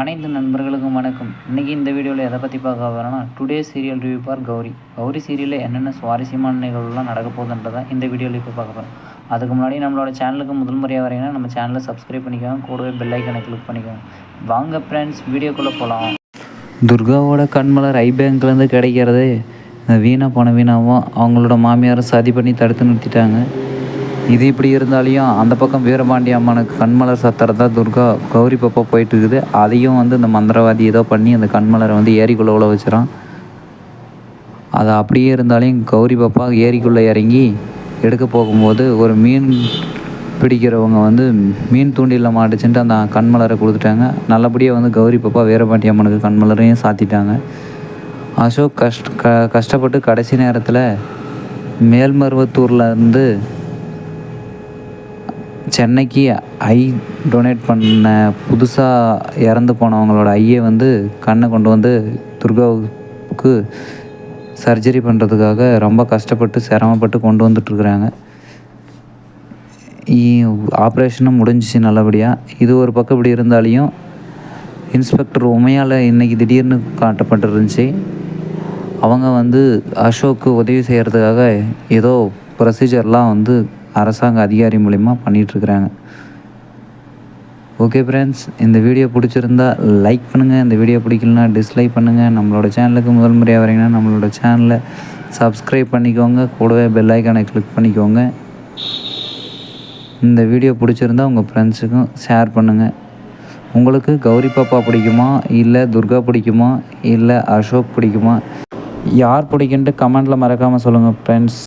அனைத்து நண்பர்களுக்கும் வணக்கம். இன்றைக்கி இந்த வீடியோவில் எதை பற்றி பார்க்க வரோன்னா, today serial review for Gauri. Gauri சீரியலில் என்னென்ன சுவாரஸ்யமான நிகழ்வுலாம் நடக்க போகுதுன்றதை இந்த வீடியோவில் இப்போ பார்க்க போகிறோம். அதுக்கு முன்னாடி நம்மளோட சேனலுக்கு முதல் முறையாக வரீங்கன்னா நம்ம சேனலை சப்ஸ்கிரைப் பண்ணிக்கோங்க, கூடவே பெல் ஐக்கனை கிளிக் பண்ணிக்கோங்க. வாங்க ஃப்ரெண்ட்ஸ், வீடியோக்குள்ளே போகலாம். துர்காவோட கண்மலர் ஐ பேங்க்லேருந்து கிடைக்கிறது வீணாக போன வீணாவும் அவங்களோட மாமியாரை சதி பண்ணி தடுத்து நிறுத்திட்டாங்க. இது இப்படி இருந்தாலையும் அந்த பக்கம் வீரபாண்டி அம்மனுக்கு கண்மலர் சத்திரத்தை துர்கா கௌரி பாப்பா போயிட்டு இருக்குது. அதையும் இந்த மந்திரவாதி ஏதோ பண்ணி அந்த கண்மலரை ஏரிக்குள்ளே உள்ள வச்சுறான். அது அப்படியே இருந்தாலையும் கௌரி பாப்பா ஏரிக்குள்ளே இறங்கி எடுக்க போகும்போது ஒரு மீன் பிடிக்கிறவங்க மீன் தூண்டியில் மாட்டுச்சுன்ட்டு அந்த கண்மலரை கொடுத்துட்டாங்க. நல்லபடியாக கௌரி பாப்பா வீரபாண்டி அம்மனுக்கு கண்மலரையும் சாத்திட்டாங்க. அசோக் கஷ்டப்பட்டு கடைசி நேரத்தில் மேல்மருவத்தூர்லேருந்து சென்னைக்கு ஐ டொனேட் பண்ண புதுசாக இறந்து போனவங்களோட ஐயை கண்ணை கொண்டு துர்காவுக்கு சர்ஜரி பண்ணுறதுக்காக ரொம்ப கஷ்டப்பட்டு சிரமப்பட்டு கொண்டு வந்துட்டுருக்குறாங்க. ஆப்ரேஷனும் முடிஞ்சிச்சு நல்லபடியாக. இது ஒரு பக்கம் இப்படி இருந்தாலையும் இன்ஸ்பெக்டர் உமையால் இன்றைக்கி திடீர்னு காட்டப்பட்டுருந்துச்சு. அவங்க அசோக்கு உதவி செய்கிறதுக்காக ஏதோ ப்ரொசீஜர்லாம் அரசாங்க அதிகாரி மூலிமா பண்ணிகிட்ருக்குறாங்க. ஓகே ஃப்ரெண்ட்ஸ், இந்த வீடியோ பிடிச்சிருந்தா லைக் பண்ணுங்கள், இந்த வீடியோ பிடிக்கலனா டிஸ்லைக் பண்ணுங்கள். நம்மளோட சேனலுக்கு முதல் முறையாக வரீங்கன்னா நம்மளோட சேனலை சப்ஸ்கிரைப் பண்ணிக்கோங்க, கூடவே பெல் ஐக்கானை கிளிக் பண்ணிக்கோங்க. இந்த வீடியோ பிடிச்சிருந்தா உங்கள் ஃப்ரெண்ட்ஸுக்கும் ஷேர் பண்ணுங்கள். உங்களுக்கு கௌரி பாப்பா பிடிக்குமா, இல்லை துர்கா பிடிக்குமா, இல்லை அசோக் பிடிக்குமா, யார் பிடிக்குன்ட்டு கமெண்ட்டில் மறக்காமல் சொல்லுங்கள் ஃப்ரெண்ட்ஸ்.